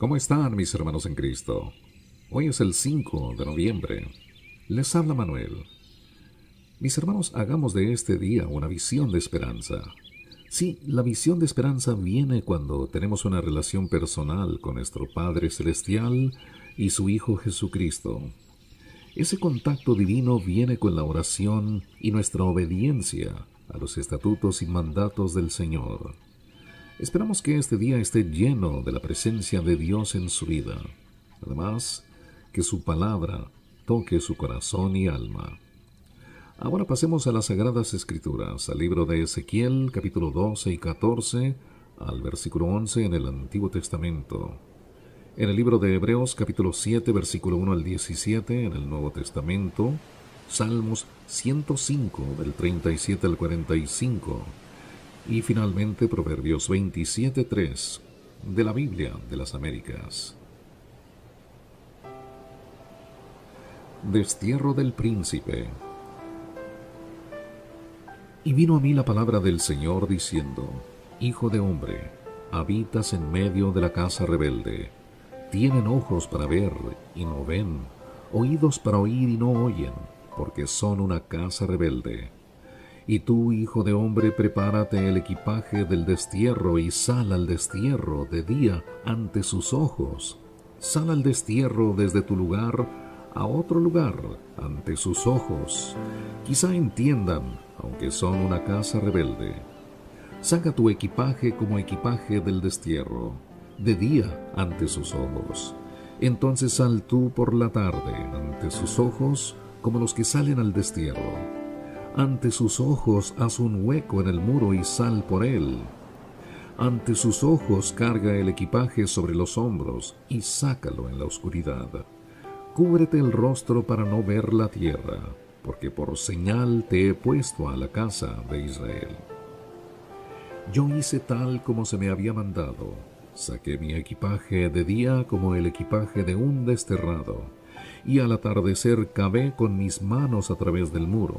¿Cómo están mis hermanos en Cristo? Hoy es el 5 de noviembre. Les habla Manuel. Mis hermanos, hagamos de este día una visión de esperanza. Sí, la visión de esperanza viene cuando tenemos una relación personal con nuestro Padre Celestial y su Hijo Jesucristo. Ese contacto divino viene con la oración y nuestra obediencia a los estatutos y mandatos del Señor. Esperamos que este día esté lleno de la presencia de Dios en su vida. Además, que su palabra toque su corazón y alma. Ahora pasemos a las Sagradas Escrituras, al libro de Ezequiel, capítulo 12 y 14, al versículo 11 en el Antiguo Testamento. En el libro de Hebreos, capítulo 7, versículo 1 al 17, en el Nuevo Testamento. Salmos 105, del 37 al 45. Y finalmente Proverbios 27:3 de la Biblia de las Américas. Destierro del príncipe. Y vino a mí la palabra del Señor diciendo: Hijo de hombre, habitas en medio de la casa rebelde. Tienen ojos para ver y no ven, oídos para oír y no oyen, porque son una casa rebelde. Y tú, hijo de hombre, prepárate el equipaje del destierro y sal al destierro de día ante sus ojos. Sal al destierro desde tu lugar a otro lugar ante sus ojos. Quizá entiendan, aunque son una casa rebelde. Saca tu equipaje como equipaje del destierro, de día ante sus ojos. Entonces sal tú por la tarde ante sus ojos como los que salen al destierro. Ante sus ojos haz un hueco en el muro y sal por él. Ante sus ojos carga el equipaje sobre los hombros y sácalo en la oscuridad. Cúbrete el rostro para no ver la tierra, porque por señal te he puesto a la casa de Israel. Yo hice tal como se me había mandado. Saqué mi equipaje de día como el equipaje de un desterrado, y al atardecer cavé con mis manos a través del muro.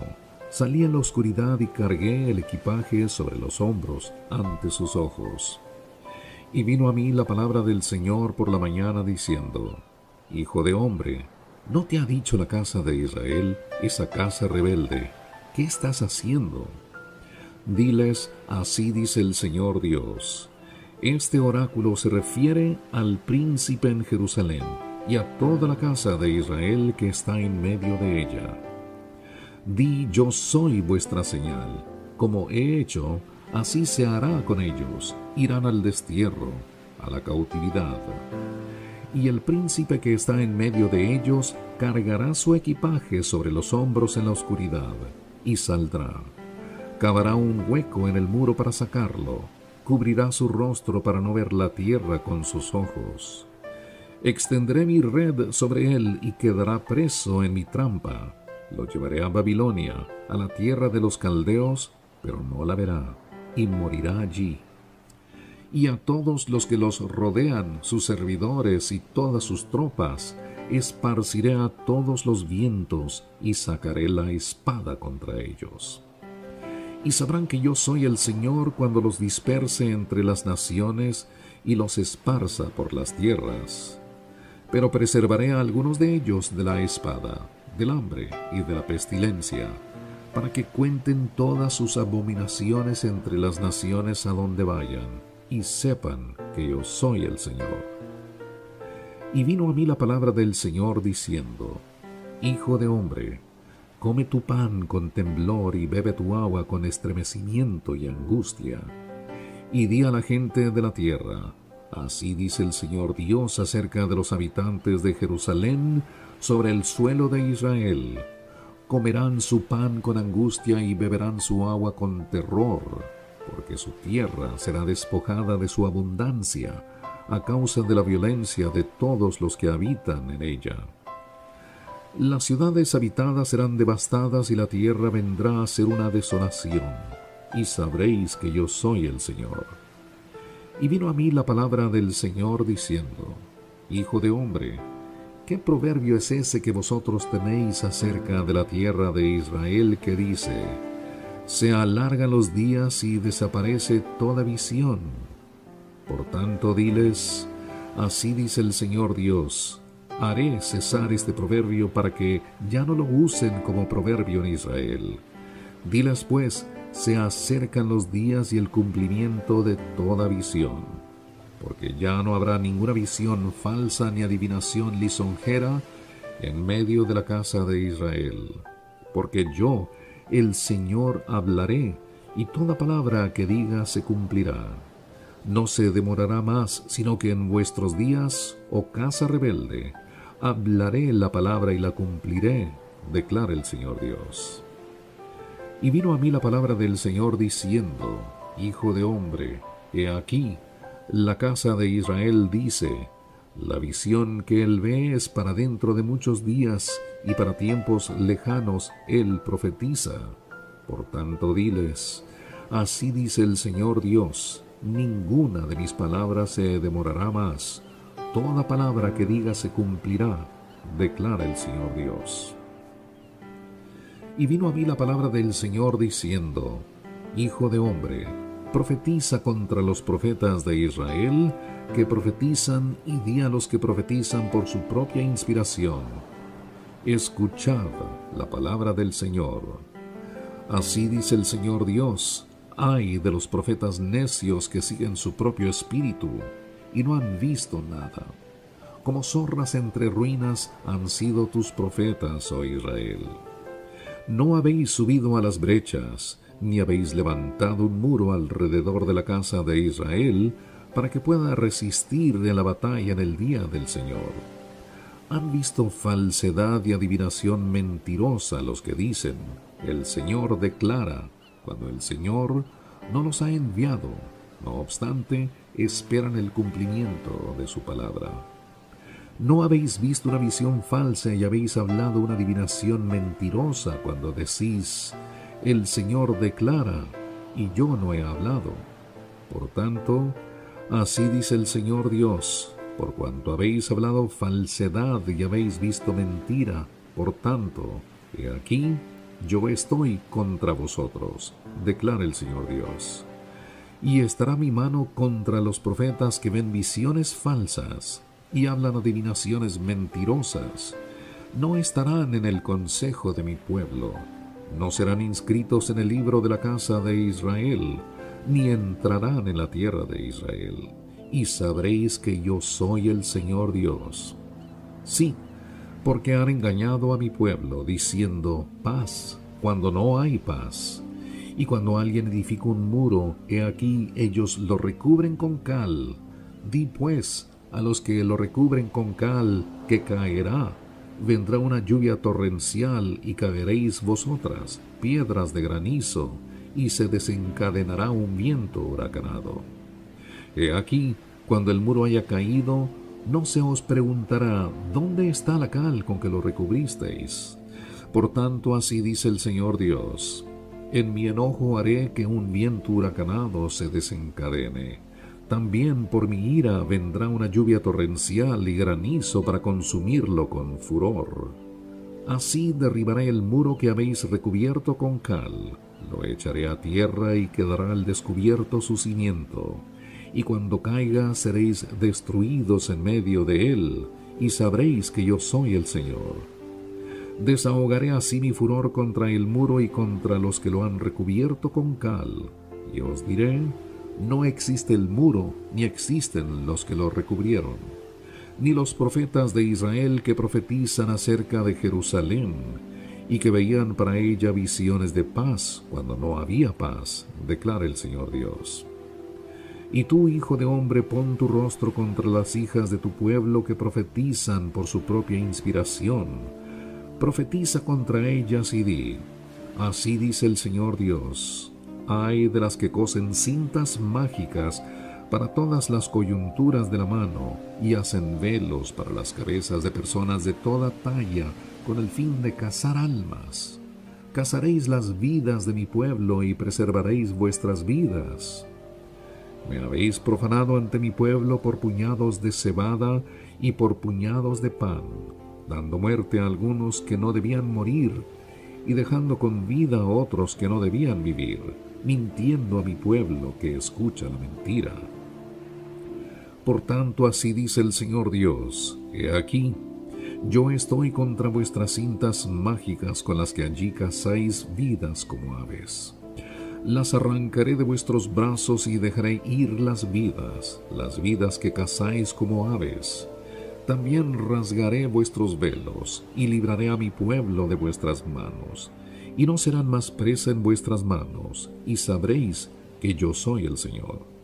Salí en la oscuridad y cargué el equipaje sobre los hombros ante sus ojos. Y vino a mí la palabra del Señor por la mañana diciendo: Hijo de hombre, ¿no te ha dicho la casa de Israel, esa casa rebelde, qué estás haciendo? Diles, así dice el Señor Dios. Este oráculo se refiere al príncipe en Jerusalén y a toda la casa de Israel que está en medio de ella. Di, yo soy vuestra señal. Como he hecho, así se hará con ellos. Irán al destierro, a la cautividad. Y el príncipe que está en medio de ellos cargará su equipaje sobre los hombros en la oscuridad, y saldrá. Cavará un hueco en el muro para sacarlo. Cubrirá su rostro para no ver la tierra con sus ojos. Extenderé mi red sobre él y quedará preso en mi trampa. Lo llevaré a Babilonia, a la tierra de los caldeos, pero no la verá, y morirá allí. Y a todos los que los rodean, sus servidores y todas sus tropas, esparciré a todos los vientos y sacaré la espada contra ellos. Y sabrán que yo soy el Señor cuando los disperse entre las naciones y los esparza por las tierras. Pero preservaré a algunos de ellos de la espada, del hambre y de la pestilencia, para que cuenten todas sus abominaciones entre las naciones a donde vayan, y sepan que yo soy el Señor. Y vino a mí la palabra del Señor diciendo: Hijo de hombre, come tu pan con temblor y bebe tu agua con estremecimiento y angustia. Y di a la gente de la tierra: así dice el Señor Dios acerca de los habitantes de Jerusalén sobre el suelo de Israel. Comerán su pan con angustia y beberán su agua con terror, porque su tierra será despojada de su abundancia a causa de la violencia de todos los que habitan en ella. Las ciudades habitadas serán devastadas y la tierra vendrá a ser una desolación, y sabréis que yo soy el Señor. Y vino a mí la palabra del Señor diciendo: Hijo de hombre, ¿qué proverbio es ese que vosotros tenéis acerca de la tierra de Israel que dice: se alargan los días y desaparece toda visión? Por tanto, diles: Así dice el Señor Dios: haré cesar este proverbio para que ya no lo usen como proverbio en Israel. Diles pues, se acercan los días y el cumplimiento de toda visión, porque ya no habrá ninguna visión falsa ni adivinación lisonjera en medio de la casa de Israel. Porque yo, el Señor, hablaré, y toda palabra que diga se cumplirá. No se demorará más, sino que en vuestros días, oh casa rebelde, hablaré la palabra y la cumpliré, declara el Señor Dios. Y vino a mí la palabra del Señor diciendo: Hijo de hombre, he aquí, la casa de Israel dice: la visión que él ve es para dentro de muchos días, y para tiempos lejanos él profetiza. Por tanto diles: así dice el Señor Dios, ninguna de mis palabras se demorará más, toda palabra que diga se cumplirá, declara el Señor Dios. Y vino a mí la palabra del Señor diciendo: Hijo de hombre, profetiza contra los profetas de Israel, que profetizan, y di a los que profetizan por su propia inspiración: escuchad la palabra del Señor. Así dice el Señor Dios: ay de los profetas necios que siguen su propio espíritu, y no han visto nada. Como zorras entre ruinas han sido tus profetas, oh Israel. No habéis subido a las brechas, ni habéis levantado un muro alrededor de la casa de Israel, para que pueda resistir en la batalla en el día del Señor. Han visto falsedad y adivinación mentirosa los que dicen: el Señor declara, cuando el Señor no los ha enviado. No obstante, esperan el cumplimiento de su palabra. ¿No habéis visto una visión falsa y habéis hablado una adivinación mentirosa cuando decís: el Señor declara, y yo no he hablado? Por tanto, así dice el Señor Dios: por cuanto habéis hablado falsedad y habéis visto mentira, por tanto, he aquí, yo estoy contra vosotros, declara el Señor Dios. Y estará mi mano contra los profetas que ven visiones falsas y hablan adivinaciones mentirosas. No estarán en el consejo de mi pueblo, no serán inscritos en el libro de la casa de Israel, ni entrarán en la tierra de Israel. Y sabréis que yo soy el Señor Dios. Sí, porque han engañado a mi pueblo, diciendo: paz, cuando no hay paz. Y cuando alguien edifica un muro, he aquí ellos lo recubren con cal. Di pues a los que lo recubren con cal que caerá. Vendrá una lluvia torrencial y caeréis vosotras, piedras de granizo, y se desencadenará un viento huracanado. He aquí, cuando el muro haya caído, no se os preguntará: ¿dónde está la cal con que lo recubristeis? Por tanto, así dice el Señor Dios: en mi enojo haré que un viento huracanado se desencadene. También por mi ira vendrá una lluvia torrencial y granizo para consumirlo con furor. Así derribaré el muro que habéis recubierto con cal, lo echaré a tierra y quedará al descubierto su cimiento. Y cuando caiga seréis destruidos en medio de él, y sabréis que yo soy el Señor. Desahogaré así mi furor contra el muro y contra los que lo han recubierto con cal, y os diré: no existe el muro, ni existen los que lo recubrieron, ni los profetas de Israel que profetizan acerca de Jerusalén, y que veían para ella visiones de paz cuando no había paz, declara el Señor Dios. Y tú, hijo de hombre, pon tu rostro contra las hijas de tu pueblo que profetizan por su propia inspiración. Profetiza contra ellas y di: así dice el Señor Dios: ay de las que cosen cintas mágicas para todas las coyunturas de la mano y hacen velos para las cabezas de personas de toda talla con el fin de cazar almas. Cazaréis las vidas de mi pueblo y preservaréis vuestras vidas. Me habéis profanado ante mi pueblo por puñados de cebada y por puñados de pan, dando muerte a algunos que no debían morir y dejando con vida a otros que no debían vivir, mintiendo a mi pueblo que escucha la mentira. Por tanto, así dice el Señor Dios: He aquí, yo estoy contra vuestras cintas mágicas con las que allí cazáis vidas como aves. Las arrancaré de vuestros brazos y dejaré ir las vidas que cazáis como aves. También rasgaré vuestros velos y libraré a mi pueblo de vuestras manos, y no serán más presa en vuestras manos, y sabréis que yo soy el Señor.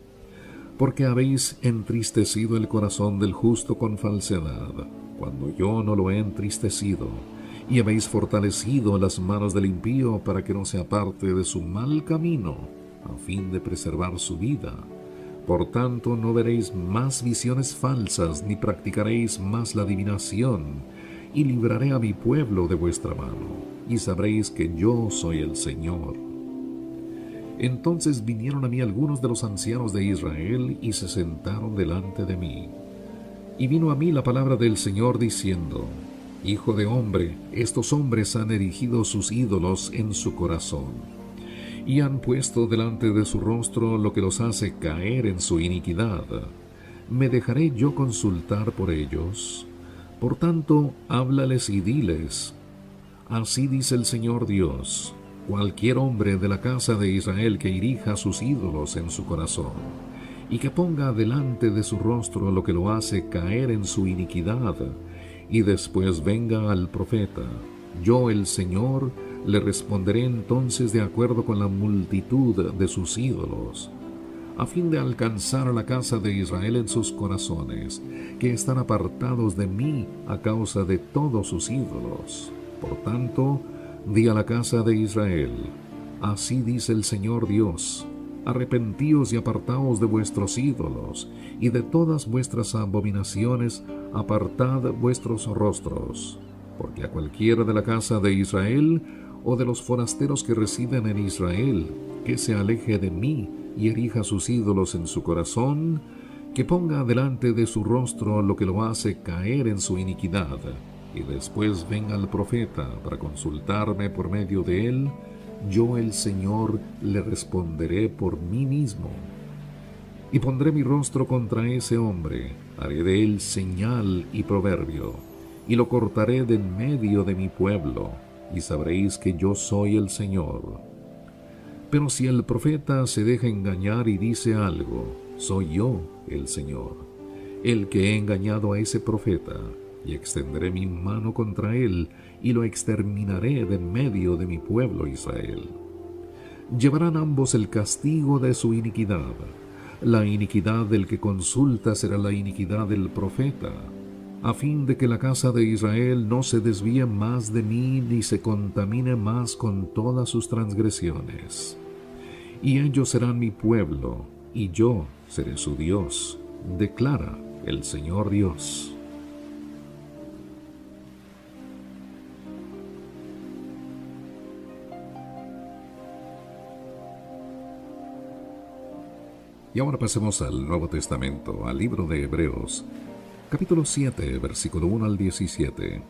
Porque habéis entristecido el corazón del justo con falsedad, cuando yo no lo he entristecido, y habéis fortalecido las manos del impío para que no se aparte de su mal camino, a fin de preservar su vida. Por tanto, no veréis más visiones falsas, ni practicaréis más la adivinación, y libraré a mi pueblo de vuestra mano, y sabréis que yo soy el Señor. Entonces vinieron a mí algunos de los ancianos de Israel, y se sentaron delante de mí. Y vino a mí la palabra del Señor diciendo: Hijo de hombre, estos hombres han erigido sus ídolos en su corazón, y han puesto delante de su rostro lo que los hace caer en su iniquidad. ¿Me dejaré yo consultar por ellos? Por tanto, háblales y diles: Así dice el Señor Dios: cualquier hombre de la casa de Israel que erija sus ídolos en su corazón, y que ponga delante de su rostro lo que lo hace caer en su iniquidad, y después venga al profeta, yo el Señor le responderé entonces de acuerdo con la multitud de sus ídolos, a fin de alcanzar a la casa de Israel en sus corazones, que están apartados de mí a causa de todos sus ídolos. Por tanto, di a la casa de Israel: así dice el Señor Dios: arrepentíos y apartaos de vuestros ídolos, y de todas vuestras abominaciones apartad vuestros rostros, porque a cualquiera de la casa de Israel o de los forasteros que residen en Israel, que se aleje de mí y erija sus ídolos en su corazón, que ponga delante de su rostro lo que lo hace caer en su iniquidad, y después venga el profeta para consultarme por medio de él, yo el Señor le responderé por mí mismo. Y pondré mi rostro contra ese hombre, haré de él señal y proverbio, y lo cortaré de en medio de mi pueblo, y sabréis que yo soy el Señor. Pero si el profeta se deja engañar y dice algo, soy yo el Señor, el que he engañado a ese profeta, y extenderé mi mano contra él, y lo exterminaré de en medio de mi pueblo Israel. Llevarán ambos el castigo de su iniquidad. La iniquidad del que consulta será la iniquidad del profeta, a fin de que la casa de Israel no se desvíe más de mí, ni se contamine más con todas sus transgresiones. Y ellos serán mi pueblo, y yo seré su Dios, declara el Señor Dios. Y ahora pasemos al Nuevo Testamento, al libro de Hebreos, capítulo 7, versículo 1 al 17.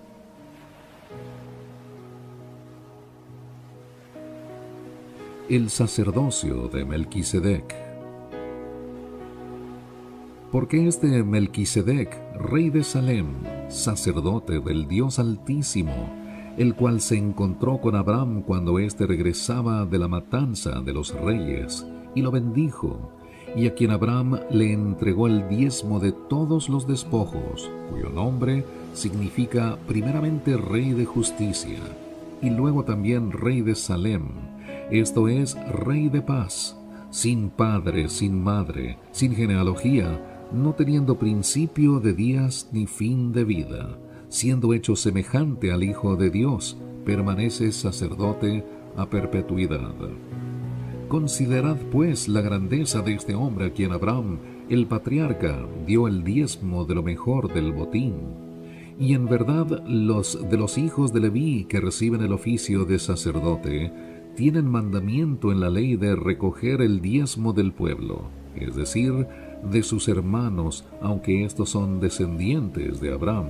El sacerdocio de Melquisedec. Porque este Melquisedec, rey de Salem, sacerdote del Dios Altísimo, el cual se encontró con Abraham cuando éste regresaba de la matanza de los reyes, y lo bendijo, y a quien Abraham le entregó el diezmo de todos los despojos, cuyo nombre significa primeramente Rey de Justicia, y luego también Rey de Salem, esto es, Rey de Paz, sin padre, sin madre, sin genealogía, no teniendo principio de días ni fin de vida, siendo hecho semejante al Hijo de Dios, permanece sacerdote a perpetuidad. Considerad pues la grandeza de este hombre a quien Abraham, el patriarca, dio el diezmo de lo mejor del botín. Y en verdad los de los hijos de Leví que reciben el oficio de sacerdote tienen mandamiento en la ley de recoger el diezmo del pueblo, es decir, de sus hermanos, aunque estos son descendientes de Abraham.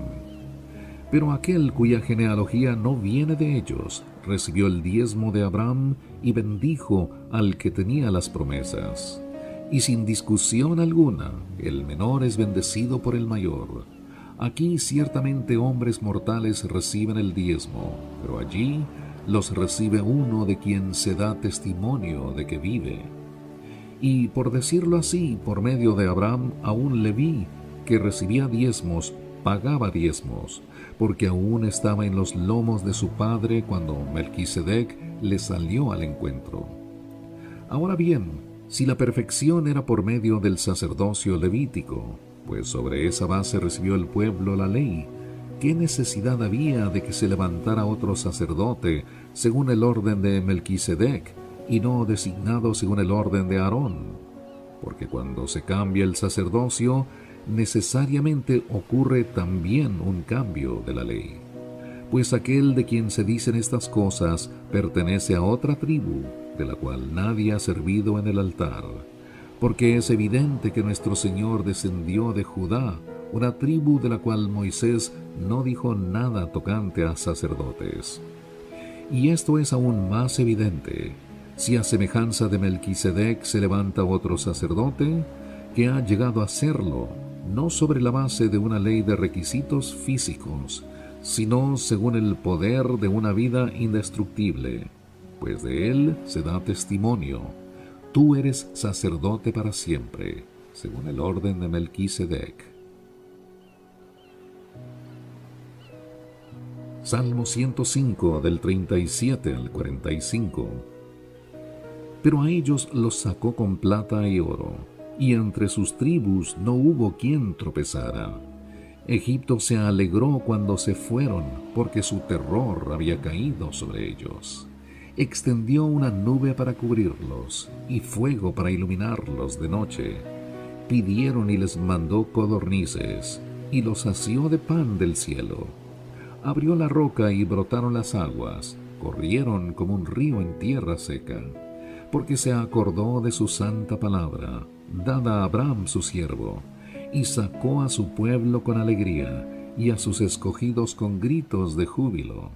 Pero aquel cuya genealogía no viene de ellos, recibió el diezmo de Abraham y bendijo al que tenía las promesas. Y sin discusión alguna, el menor es bendecido por el mayor. Aquí ciertamente hombres mortales reciben el diezmo, pero allí los recibe uno de quien se da testimonio de que vive. Y por decirlo así, por medio de Abraham, aún Leví, que recibía diezmos, pagaba diezmos, porque aún estaba en los lomos de su padre cuando Melquisedec le salió al encuentro. Ahora bien, si la perfección era por medio del sacerdocio levítico, pues sobre esa base recibió el pueblo la ley, ¿qué necesidad había de que se levantara otro sacerdote según el orden de Melquisedec y no designado según el orden de Aarón? Porque cuando se cambia el sacerdocio, necesariamente ocurre también un cambio de la ley. Pues aquel de quien se dicen estas cosas pertenece a otra tribu, de la cual nadie ha servido en el altar. Porque es evidente que nuestro Señor descendió de Judá, una tribu de la cual Moisés no dijo nada tocante a sacerdotes. Y esto es aún más evidente, si a semejanza de Melquisedec se levanta otro sacerdote, que ha llegado a serlo, no sobre la base de una ley de requisitos físicos, sino según el poder de una vida indestructible, pues de él se da testimonio: tú eres sacerdote para siempre, según el orden de Melquisedec. Salmo 105, del 37 al 45. Pero a ellos los sacó con plata y oro, y entre sus tribus no hubo quien tropezara. Egipto se alegró cuando se fueron, porque su terror había caído sobre ellos. Extendió una nube para cubrirlos, y fuego para iluminarlos de noche. Pidieron y les mandó codornices, y los sació de pan del cielo. Abrió la roca y brotaron las aguas, corrieron como un río en tierra seca, porque se acordó de su santa palabra, dada a Abraham su siervo, y sacó a su pueblo con alegría, y a sus escogidos con gritos de júbilo.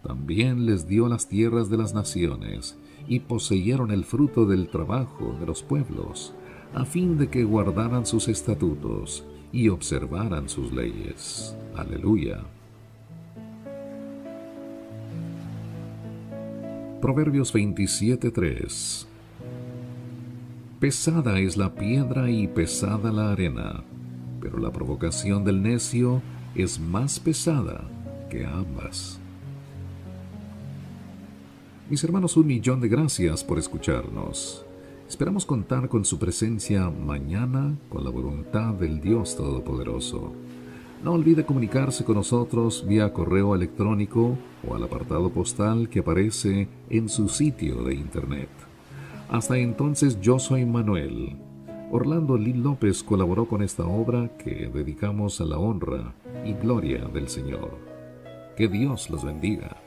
También les dio las tierras de las naciones, y poseyeron el fruto del trabajo de los pueblos, a fin de que guardaran sus estatutos y observaran sus leyes. Aleluya. Proverbios 27:3. Pesada es la piedra y pesada la arena, pero la provocación del necio es más pesada que ambas. Mis hermanos, 1.000.000 de gracias por escucharnos. Esperamos contar con su presencia mañana con la voluntad del Dios Todopoderoso. No olvide comunicarse con nosotros vía correo electrónico o al apartado postal que aparece en su sitio de internet. Hasta entonces, yo soy Manuel. Orlando Lil López colaboró con esta obra que dedicamos a la honra y gloria del Señor. Que Dios los bendiga.